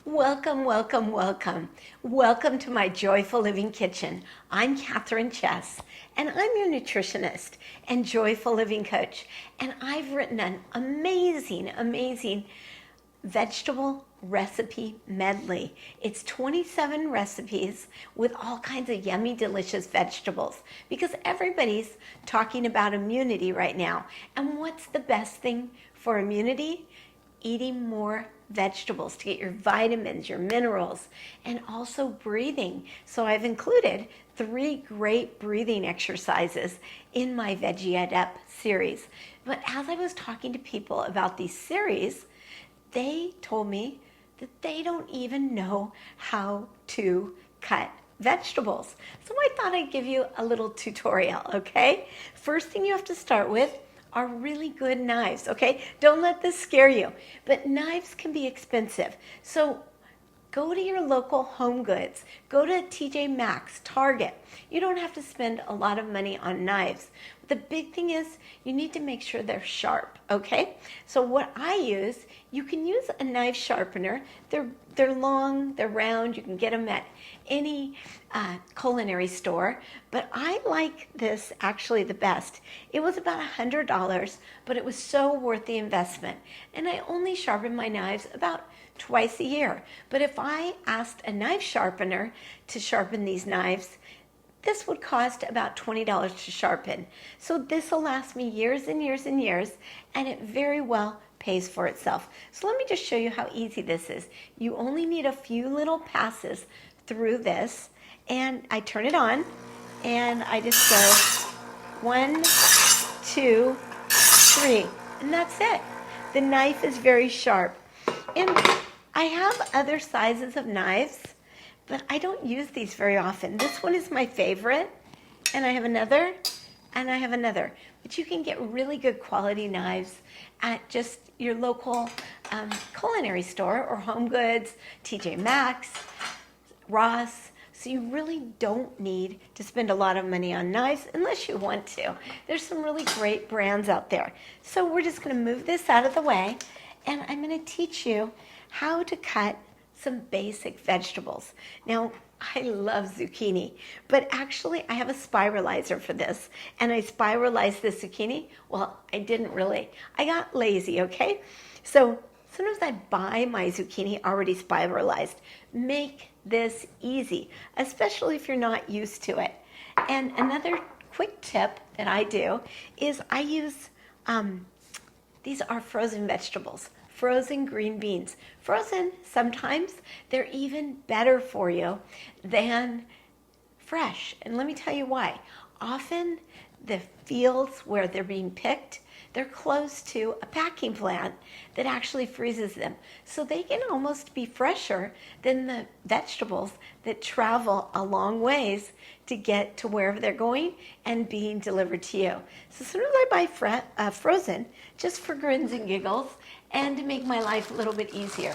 Welcome, welcome, welcome. Welcome to my Joyful Living Kitchen. I'm Kathryn Chess, and I'm your nutritionist and joyful living coach. And I've written an amazing vegetable recipe medley. It's 27 recipes with all kinds of yummy, delicious vegetables because everybody's talking about immunity right now. And what's the best thing for immunity? Eating more vegetables to get your vitamins, your minerals, and also breathing. So I've included 3 great breathing exercises in my Veggie It Up series. But as I was talking to people about these series, they told me that they don't even know how to cut vegetables. So I thought I'd give you a little tutorial, okay? First thing you have to start with are really good knives, okay? Don't let this scare you, but knives can be expensive. So go to your local Home Goods. Go to TJ Maxx, Target. You don't have to spend a lot of money on knives. The big thing is you need to make sure they're sharp, okay? So what I use, you can use a knife sharpener. They're long, they're round. You can get them at any culinary store. But I like this actually the best. It was about $100, but it was so worth the investment. And I only sharpen my knives about twice a year. But if I asked a knife sharpener to sharpen these knives, this would cost about $20 to sharpen. So this will last me years and years and years, and it very well pays for itself. So let me just show you how easy this is. You only need a few little passes through this, and I turn it on, and I just go 1, 2, 3, and that's it. The knife is very sharp. And I have other sizes of knives, but I don't use these very often. This one is my favorite, and I have another, and I have another. But you can get really good quality knives at just your local culinary store or Home Goods, TJ Maxx, Ross. So you really don't need to spend a lot of money on knives unless you want to. There's some really great brands out there. So we're just going to move this out of the way, and I'm going to teach you how to cut some basic vegetables. Now, I love zucchini, but actually I have a spiralizer for this, and I spiralized this zucchini. Well, I didn't really. I got lazy, okay? So sometimes I buy my zucchini already spiralized. Make this easy, especially if you're not used to it. And another quick tip that I do is I use, these are frozen vegetables. Frozen green beans. Frozen, sometimes they're even better for you than fresh. And let me tell you why. Often the fields where they're being picked, they're close to a packing plant that actually freezes them. So they can almost be fresher than the vegetables that travel a long ways to get to wherever they're going and being delivered to you. So sometimes I buy frozen just for grins and giggles and to make my life a little bit easier.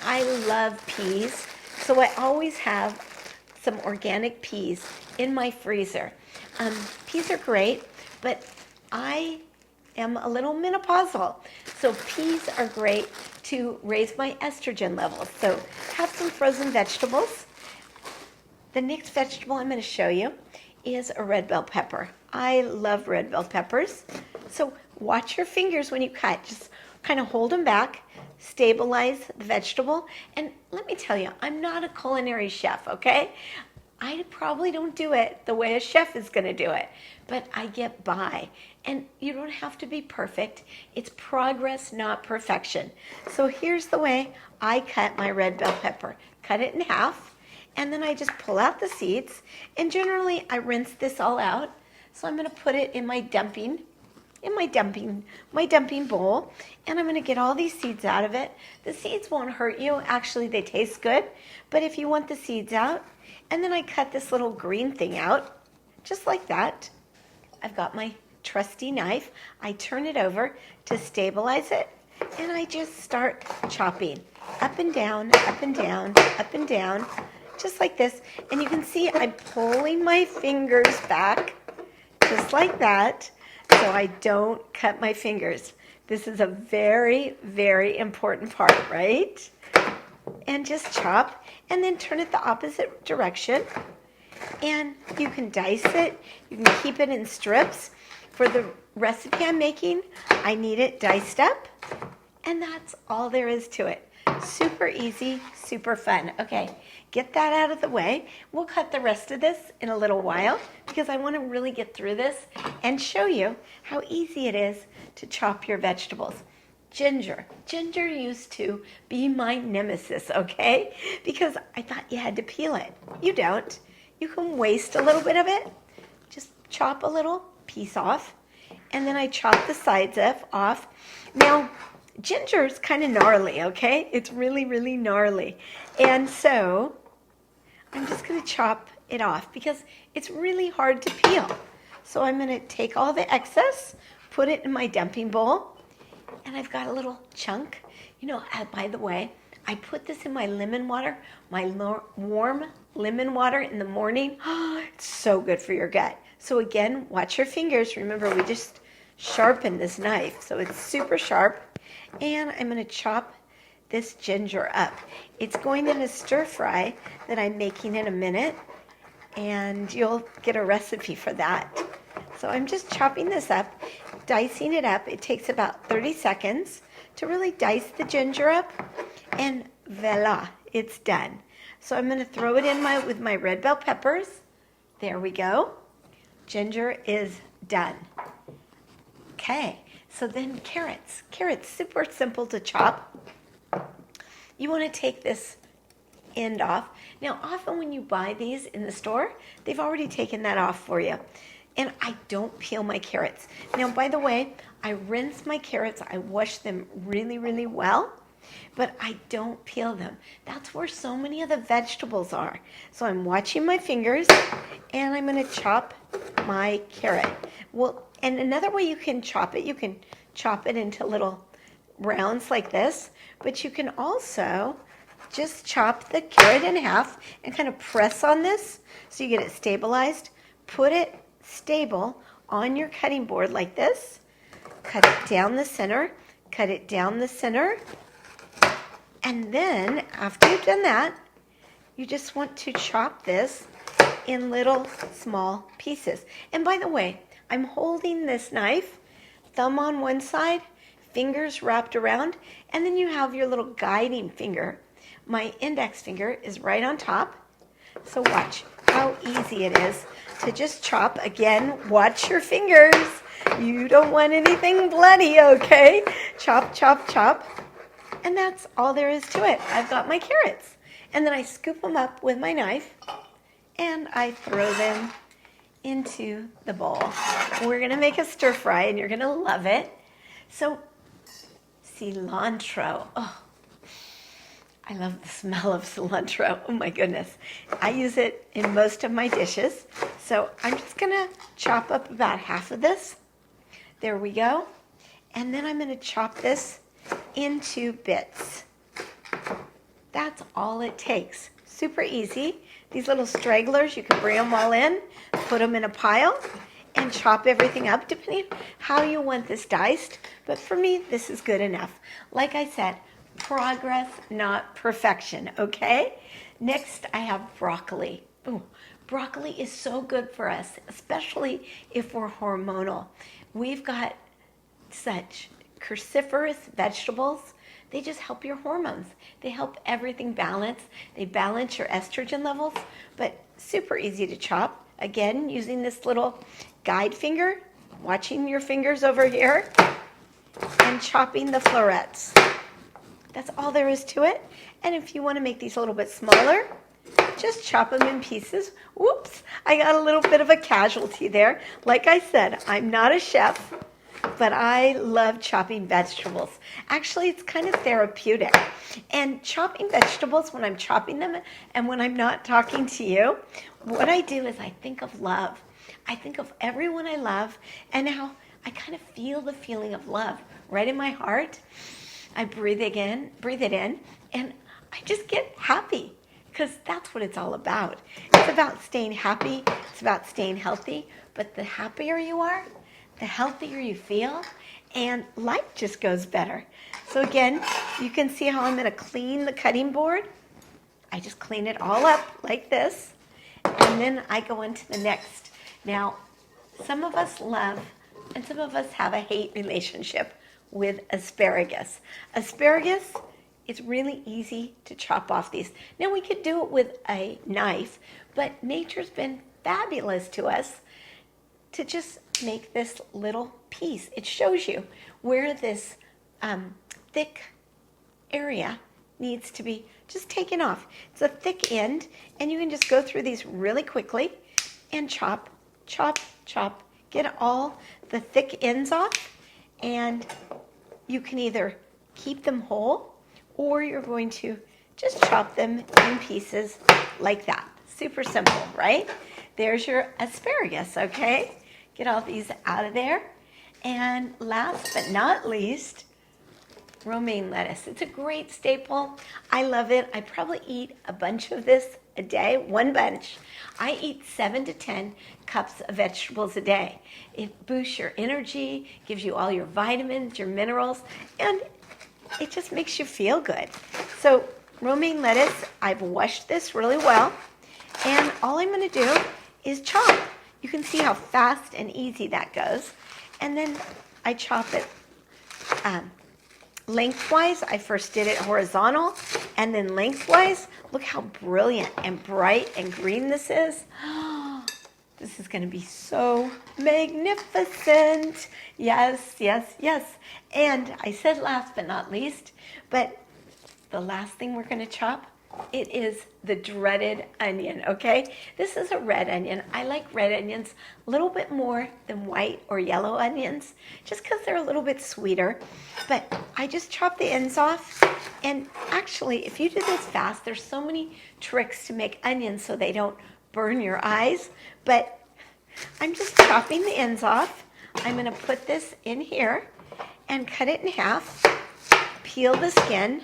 I love peas, so I always have some organic peas in my freezer. Peas are great, but I am a little menopausal, so peas are great to raise my estrogen levels. So have some frozen vegetables. The next vegetable I'm going to show you is a red bell pepper. I love red bell peppers. So watch your fingers when you cut. Just kind of hold them back, stabilize the vegetable. And let me tell you, I'm not a culinary chef, okay? I probably don't do it the way a chef is going to do it, but I get by. And you don't have to be perfect. It's progress, not perfection. So here's the way I cut my red bell pepper. Cut it in half, and then I just pull out the seeds. And generally, I rinse this all out. So I'm going to put it in my dumping bowl, and I'm going to get all these seeds out of it. The seeds won't hurt you. Actually, they taste good. But if you want the seeds out, and then I cut this little green thing out, just like that. I've got my trusty knife. I turn it over to stabilize it, and I just start chopping up and down, up and down, up and down, just like this. And you can see I'm pulling my fingers back, just like that, so I don't cut my fingers. This is a very, very important part, right? and just chop, and then turn it the opposite direction. And you can dice it. You can keep it in strips. For the recipe I'm making, I need it diced up. And that's all there is to it. Super easy, super fun. Okay, get that out of the way. We'll cut the rest of this in a little while because I want to really get through this and show you how easy it is to chop your vegetables. Ginger. Ginger used to be my nemesis, okay? Because I thought you had to peel it. You don't. You can waste a little bit of it. Just chop a little piece off. And then I chop the sides off. Now, ginger's kind of gnarly, okay? It's really, really gnarly. And so I'm just going to chop it off because it's really hard to peel. So I'm going to take all the excess, put it in my dumping bowl, and I've got a little chunk. You know, by the way, I put this in my lemon water, my warm lemon water in the morning. It's so good for your gut. So again, watch your fingers. Remember, we just sharpened this knife, so it's super sharp. And I'm going to chop this ginger up. It's going in a stir fry that I'm making in a minute, and you'll get a recipe for that. So I'm just chopping this up, dicing it up. It takes about 30 seconds to really dice the ginger up, and voila, it's done. So I'm going to throw it in with my red bell peppers. There we go. Ginger is done. Okay, so then carrots. Carrots, super simple to chop. You want to take this end off. Now, often when you buy these in the store, they've already taken that off for you. And I don't peel my carrots. Now, by the way, I rinse my carrots. I wash them really, really well, but I don't peel them. That's where so many of the vegetables are. So I'm watching my fingers, and I'm going to chop my carrot. Well, and another way you can chop it into little rounds like this, but you can also just chop the carrot in half and kind of press on this so you get it stabilized. Put it stable on your cutting board like this. Cut it down the center, cut it down the center, and then after you've done that, you just want to chop this in little small pieces. And by the way, I'm holding this knife, thumb on one side, fingers wrapped around, and then you have your little guiding finger. My index finger is right on top. So watch how easy it is to just chop. Again, watch your fingers. You don't want anything bloody, okay? Chop, chop, chop. And that's all there is to it. I've got my carrots. And then I scoop them up with my knife, and I throw them into the bowl. We're going to make a stir fry, and you're going to love it. So, cilantro. Oh, I love the smell of cilantro. Oh my goodness. I use it in most of my dishes. So I'm just going to chop up about half of this. There we go. And then I'm going to chop this into bits. That's all it takes. Super easy. These little stragglers, you can bring them all in, put them in a pile, and chop everything up depending on how you want this diced. But for me, this is good enough. Like I said, progress, not perfection, okay? Next, I have broccoli. Ooh, broccoli is so good for us, especially if we're hormonal. We've got such cruciferous vegetables. They just help your hormones. They help everything balance. They balance your estrogen levels, but super easy to chop. Again, using this little guide finger, watching your fingers over here, and chopping the florets. That's all there is to it. And if you want to make these a little bit smaller, just chop them in pieces. Whoops, I got a little bit of a casualty there. Like I said, I'm not a chef, but I love chopping vegetables. Actually, it's kind of therapeutic. And chopping vegetables, when I'm chopping them and when I'm not talking to you, what I do is I think of love. I think of everyone I love and how I kind of feel the feeling of love right in my heart. I breathe it in, and I just get happy because that's what it's all about. It's about staying happy. It's about staying healthy. But the happier you are, the healthier you feel, and life just goes better. So again, You can see how I'm going to clean the cutting board. I just clean it all up like this, and then I go into the next. Now, some of us love and some of us have a hate relationship with asparagus. Asparagus, it's really easy to chop off these. Now, we could do it with a knife, but nature's been fabulous to us to just make this little piece. It shows you where this thick area needs to be just taken off. It's a thick end, and you can just go through these really quickly and chop, chop, chop. Get all the thick ends off, and you can either keep them whole or you're going to just chop them in pieces like that. Super simple, right? There's your asparagus, okay? Get all these out of there. And last but not least, romaine lettuce. It's a great staple. I love it. I probably eat a bunch of this a day, one bunch. I eat 7 to 10 cups of vegetables a day. It boosts your energy, gives you all your vitamins, your minerals, and it just makes you feel good. So romaine lettuce, I've washed this really well, and all I'm going to do is chop. You can see how fast and easy that goes. And then I chop it lengthwise. I first did it horizontal and then lengthwise. Look how brilliant and bright and green this is. This is going to be so magnificent. Yes, yes, yes. And I said last but not least, but the last thing we're going to chop, it is the dreaded onion, okay? This is a red onion. I like red onions a little bit more than white or yellow onions, just because they're a little bit sweeter. But I just chop the ends off. And actually, if you do this fast, there's so many tricks to make onions so they don't burn your eyes. But I'm just chopping the ends off. I'm going to put this in here and cut it in half, peel the skin,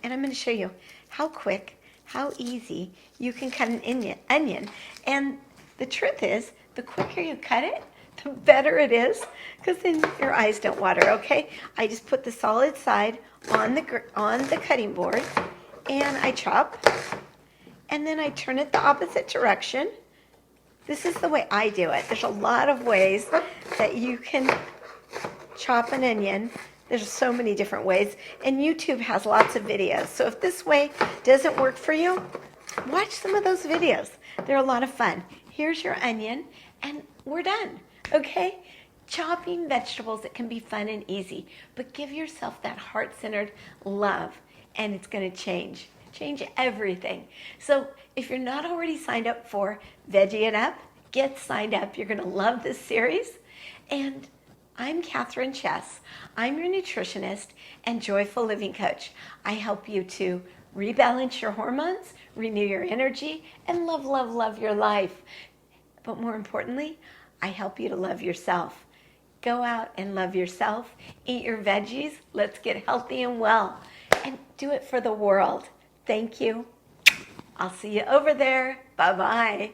and I'm going to show you how quick, how easy you can cut an onion. And the truth is, the quicker you cut it, the better it is, because then your eyes don't water, okay? I just put the solid side on the cutting board, and I chop, and then I turn it the opposite direction. This is the way I do it. There's a lot of ways that you can chop an onion. There's so many different ways, and YouTube has lots of videos. So if this way doesn't work for you, watch some of those videos. They're a lot of fun. Here's your onion, and we're done, okay? Chopping vegetables, it can be fun and easy, but give yourself that heart-centered love, and it's going to change everything. So if you're not already signed up for Veggie It Up, get signed up. You're going to love this series. And I'm Kathryn Chess. I'm your nutritionist and joyful living coach. I help you to rebalance your hormones, renew your energy, and love, love, love your life. But more importantly, I help you to love yourself. Go out and love yourself. Eat your veggies. Let's get healthy and well. And do it for the world. Thank you. I'll see you over there. Bye-bye.